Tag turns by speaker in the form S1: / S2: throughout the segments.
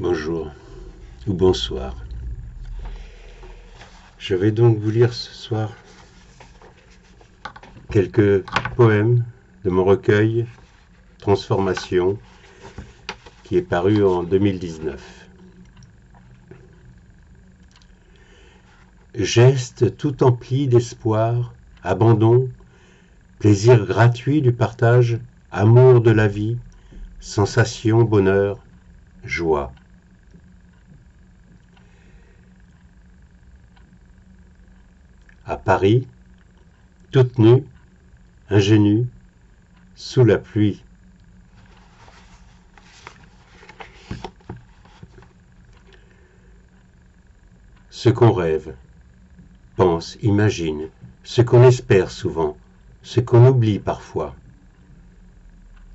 S1: Bonjour ou bonsoir. Je vais donc vous lire ce soir quelques poèmes de mon recueil Transformation qui est paru en 2019. Geste tout empli d'espoir, abandon, plaisir gratuit du partage, amour de la vie, sensation, bonheur, joie. À Paris, toute nue, ingénue, sous la pluie. Ce qu'on rêve, pense, imagine, ce qu'on espère souvent, ce qu'on oublie parfois.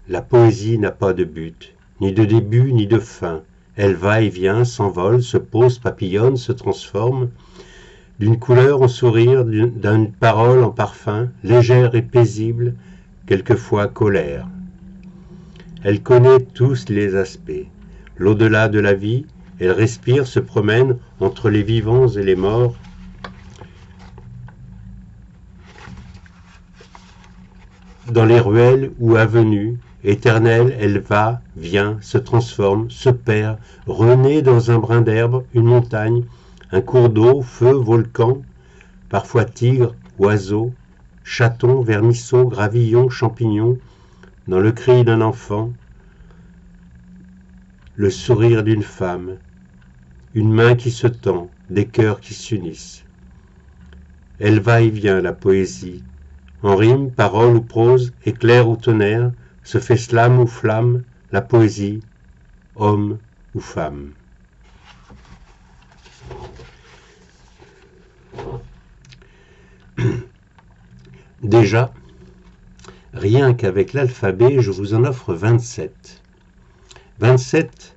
S1: La poésie n'a pas de but, ni de début, ni de fin. Elle va et vient, s'envole, se pose, papillonne, se transforme, d'une couleur en sourire, d'une parole en parfum, légère et paisible, quelquefois colère. Elle connaît tous les aspects. L'au-delà de la vie, elle respire, se promène entre les vivants et les morts. Dans les ruelles ou avenues, éternelle, elle va, vient, se transforme, se perd, renaît dans un brin d'herbe, une montagne, un cours d'eau, feu, volcan, parfois tigre, oiseau, chaton, vermisseau, gravillon, champignon, dans le cri d'un enfant, le sourire d'une femme, une main qui se tend, des cœurs qui s'unissent. Elle va et vient, la poésie, en rime, parole ou prose, éclair ou tonnerre, se fait slam ou flamme, la poésie, homme ou femme. Déjà, rien qu'avec l'alphabet, je vous en offre 27. 27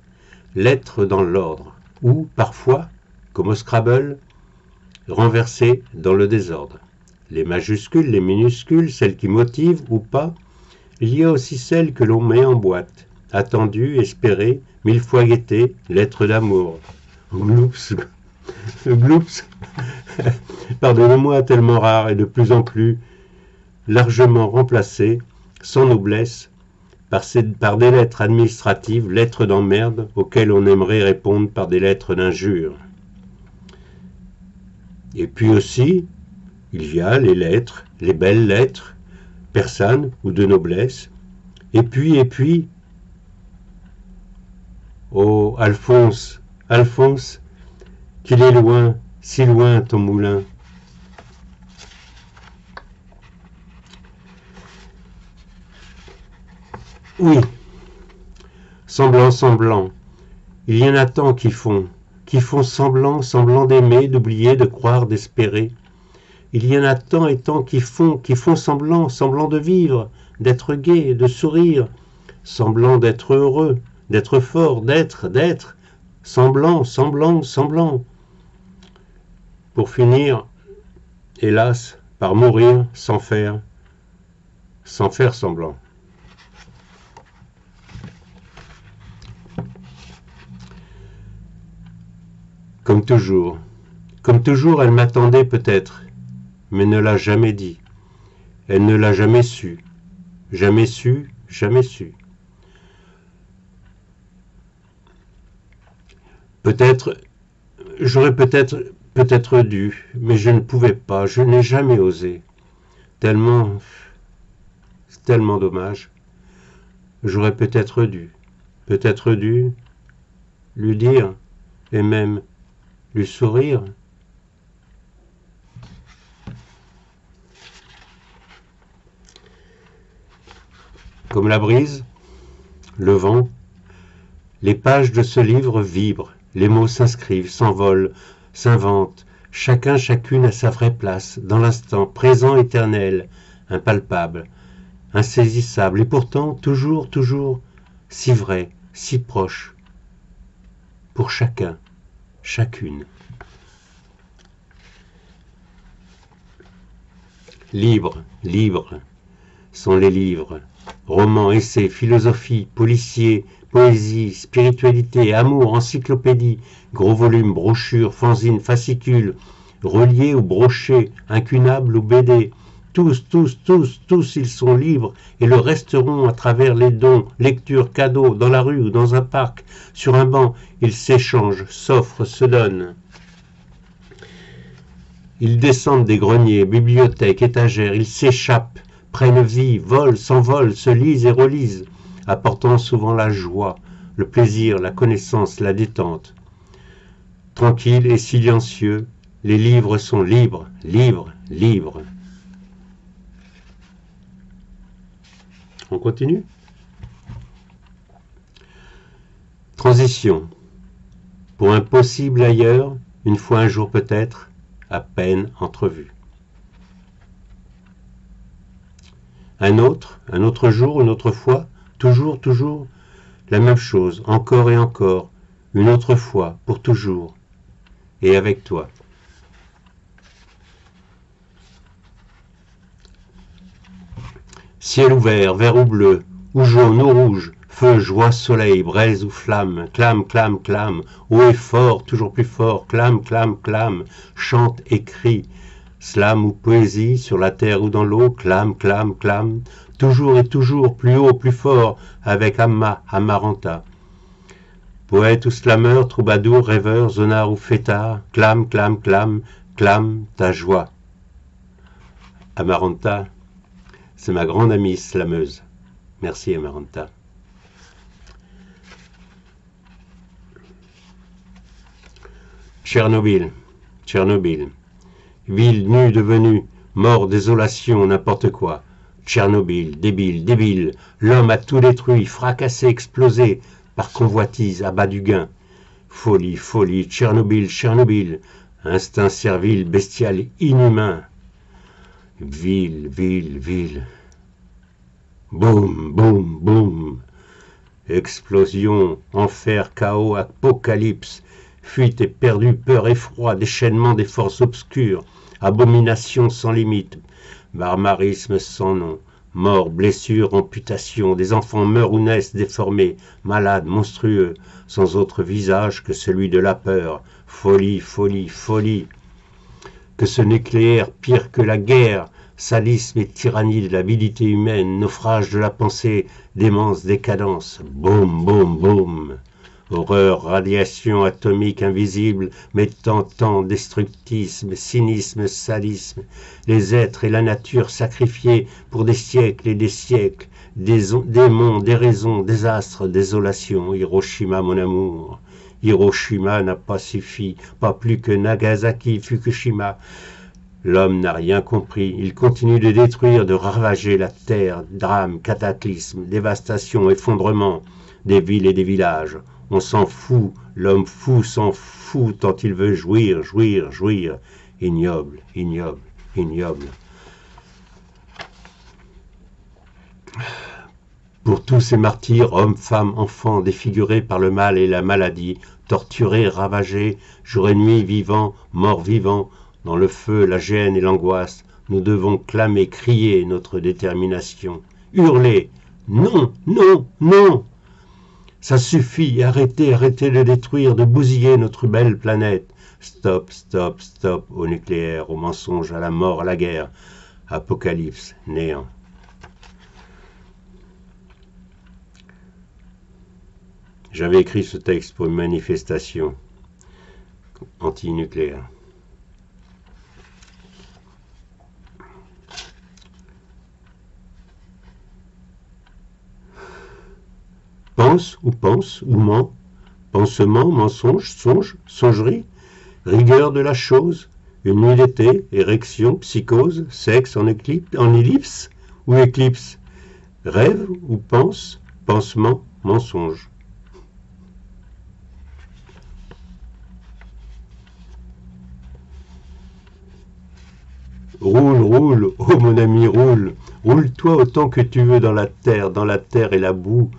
S1: lettres dans l'ordre, ou parfois, comme au Scrabble, renversées dans le désordre. Les majuscules, les minuscules, celles qui motivent ou pas. Il y a aussi celles que l'on met en boîte, attendues, espérées, 1000 fois guettées, lettres d'amour. Gloops, gloops, pardonnez-moi, tellement rare et de plus en plus largement remplacées, sans noblesse, par des lettres administratives, lettres d'emmerde, auxquelles on aimerait répondre par des lettres d'injure. Et puis aussi, il y a les lettres, les belles lettres, persanes ou de noblesse. Et puis, oh Alphonse, Alphonse, qu'il est loin, si loin ton moulin. Oui, semblant, semblant, il y en a tant qui font semblant, semblant d'aimer, d'oublier, de croire, d'espérer. Il y en a tant et tant qui font semblant, semblant de vivre, d'être gai, de sourire, semblant d'être heureux, d'être fort, d'être, semblant, semblant, semblant. Pour finir, hélas, par mourir sans faire semblant. Comme toujours, elle m'attendait peut-être, mais ne l'a jamais dit. Elle ne l'a jamais su. Jamais su, jamais su. Peut-être, j'aurais peut-être dû, mais je ne pouvais pas, je n'ai jamais osé. C'est tellement dommage. J'aurais peut-être dû lui dire, et même lui sourire. Comme la brise, le vent, les pages de ce livre vibrent, les mots s'inscrivent, s'envolent, s'inventent, chacune à sa vraie place, dans l'instant présent éternel, impalpable, insaisissable, et pourtant toujours, si vrai, si proche, pour chacun, chacune. Libre, sont les livres. Romans, essais, philosophie, policiers, poésie, spiritualité, amour, encyclopédie, gros volumes, brochures, fanzines, fascicules, reliés ou brochés, incunables ou BD. Tous, ils sont libres et le resteront à travers les dons, lectures, cadeaux, dans la rue ou dans un parc, sur un banc. Ils s'échangent, s'offrent, se donnent. Ils descendent des greniers, bibliothèques, étagères, ils s'échappent, prennent vie, volent, s'envolent, se lisent et relisent, apportant souvent la joie, le plaisir, la connaissance, la détente. Tranquilles et silencieux, les livres sont libres, libres, libres. On continue? Transition. Pour un possible ailleurs, une fois un jour peut-être, à peine entrevu. Un autre jour, une autre fois, toujours, la même chose, encore et encore, une autre fois, pour toujours, et avec toi. Ciel ouvert, vert ou bleu, ou jaune ou rouge, feu, joie, soleil, braise ou flamme, clame, clame, clame, haut et fort, toujours plus fort, clame, clame, clame, chante et crie, slam ou poésie, sur la terre ou dans l'eau, clame, clame, clame, toujours et toujours, plus haut, plus fort, avec Amaranta. Poète ou slameur, troubadour, rêveur, zonard ou fêtard, clame, clame, clame, clame ta joie. Amaranta, c'est ma grande amie slameuse. Merci Amaranta. Tchernobyl, ville nue devenue, mort, désolation, n'importe quoi. Tchernobyl, débile, l'homme a tout détruit, fracassé, explosé, par convoitise, à bas du gain. Folie, Tchernobyl, instinct servile, bestial, inhumain. Ville. Boum. Explosion, enfer, chaos, apocalypse. Fuite éperdue, peur, effroi, déchaînement des forces obscures, abomination sans limite, barbarisme sans nom, mort, blessure, amputation, des enfants meurent ou naissent déformés, malades, monstrueux, sans autre visage que celui de la peur, folie, que ce nucléaire pire que la guerre, sadisme et tyrannie de l'habilité humaine, naufrage de la pensée, démence, décadence, boum. Horreur, radiation atomique invisible, mettant tant destructisme, cynisme, sadisme, les êtres et la nature sacrifiés pour des siècles et des siècles, démons, déraisons, désastres, désolation. Hiroshima, mon amour. Hiroshima n'a pas suffi, pas plus que Nagasaki, Fukushima. L'homme n'a rien compris, il continue de détruire, de ravager la terre, drame, cataclysme, dévastation, effondrement des villes et des villages. On s'en fout, l'homme fou s'en fout tant il veut jouir. Ignoble. Pour tous ces martyrs, hommes, femmes, enfants, défigurés par le mal et la maladie, torturés, ravagés, jour et nuit, vivants, morts vivants, dans le feu, la gêne et l'angoisse, nous devons clamer, crier notre détermination, hurler, non. Ça suffit, arrêtez de détruire, de bousiller notre belle planète. Stop au nucléaire, au mensonge, à la mort, à la guerre. Apocalypse, néant. J'avais écrit ce texte pour une manifestation anti-nucléaire. Pense ou ment, pansement, mensonge, songe, songerie, rigueur de la chose, une nuit d'été, érection, psychose, sexe en ellipse ou éclipse, rêve ou pense, pansement, mensonge. Roule, oh mon ami, roule-toi autant que tu veux dans la terre et la boue,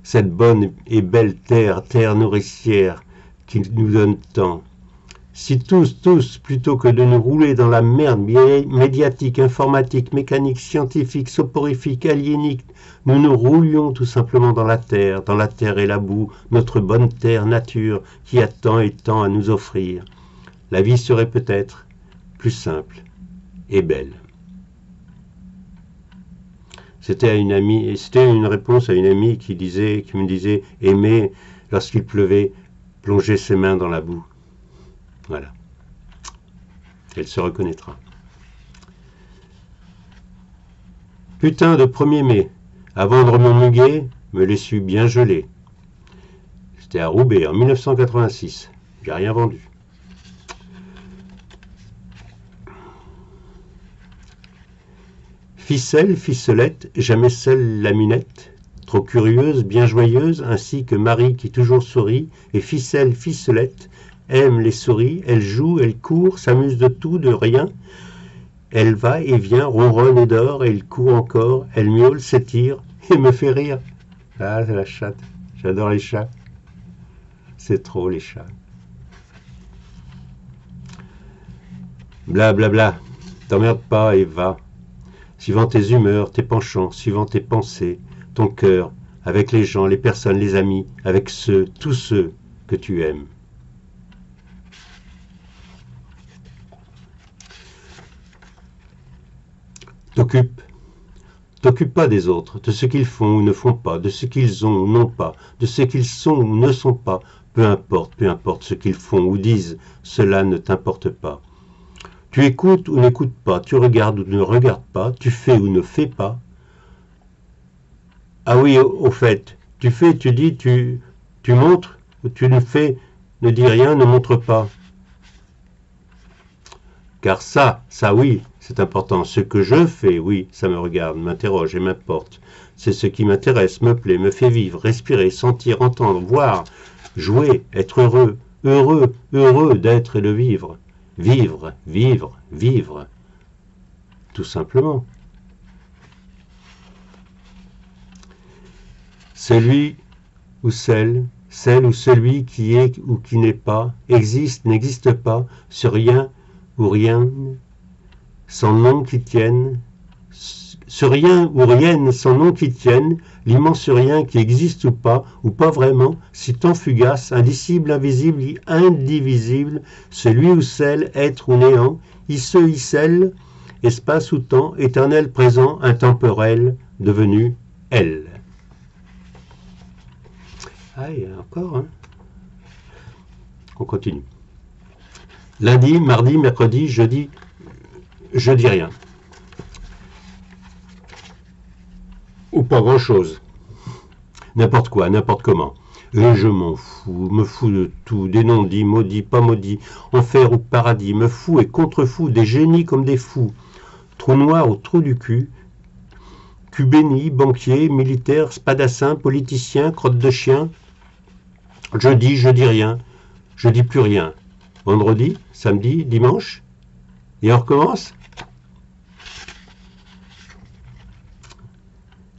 S1: cette bonne et belle terre nourricière qui nous donne tant. Si tous, plutôt que de nous rouler dans la merde médiatique, informatique, mécanique, scientifique, soporifique, aliénique, nous nous roulions tout simplement dans la terre et la boue, notre bonne terre nature qui a tant et tant à nous offrir, la vie serait peut-être plus simple et belle. C'était une réponse à une amie qui me disait aimer lorsqu'il pleuvait, plonger ses mains dans la boue. Voilà. Elle se reconnaîtra. Putain de 1er mai, à vendre mon muguet, me l'ai su bien gelé. C'était à Roubaix en 1986. J'ai rien vendu. Ficelle, ficelette, jamais celle la minette, trop curieuse, bien joyeuse, ainsi que Marie qui toujours sourit, et ficelle, ficelette, aime les souris, elle joue, elle court, s'amuse de tout, de rien, elle va et vient, ronronne et dort, elle court encore, elle miaule, s'étire, et me fait rire. Ah, c'est la chatte, j'adore les chats, c'est trop les chats. Bla bla bla, t'emmerde pas et va. Suivant tes humeurs, tes penchants, suivant tes pensées, ton cœur, avec les gens, les personnes, les amis, avec tous ceux que tu aimes. T'occupe pas des autres, de ce qu'ils font ou ne font pas, de ce qu'ils ont ou n'ont pas, de ce qu'ils sont ou ne sont pas, peu importe ce qu'ils font ou disent, cela ne t'importe pas. Tu écoutes ou n'écoutes pas, tu regardes ou ne regardes pas, tu fais ou ne fais pas. Ah oui, au fait, tu fais, tu dis, tu montres, tu ne fais, ne dis rien, ne montre pas. Car ça oui, c'est important. Ce que je fais, oui, ça me regarde, m'interroge et m'importe. C'est ce qui m'intéresse, me plaît, me fait vivre, respirer, sentir, entendre, voir, jouer, être heureux, heureux d'être et de vivre. Vivre, tout simplement. Celui ou celle ou celui qui est ou qui n'est pas, existe, n'existe pas, sur rien ou rien, sans nom qui tienne, sur rien ou rien sans nom qui tienne, l'immense rien qui existe ou pas vraiment, si tant fugace, indicible, invisible, indivisible, celui ou celle, être ou néant, celle, espace ou temps, éternel présent, intemporel, devenu elle. Ah, il y a encore, hein. On continue. Lundi, mardi, mercredi, jeudi, je dis rien. Ou pas grand-chose. N'importe quoi, n'importe comment. Et je m'en fous, me fous de tout, des non-dits, maudits, pas maudits, enfer ou paradis, me fous et contre-fous, des génies comme des fous. Trou noir au trou du cul, cul béni, banquier, militaire, spadassin, politicien, crotte de chien. Je dis rien, je dis plus rien. Vendredi, samedi, dimanche, et on recommence.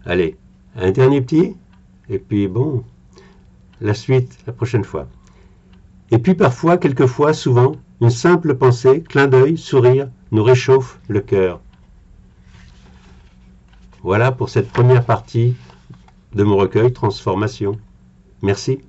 S1: Allez, un dernier petit, et puis bon, la suite la prochaine fois. Et puis parfois, quelquefois, souvent, une simple pensée, clin d'œil, sourire, nous réchauffe le cœur. Voilà pour cette première partie de mon recueil Transformation. Merci.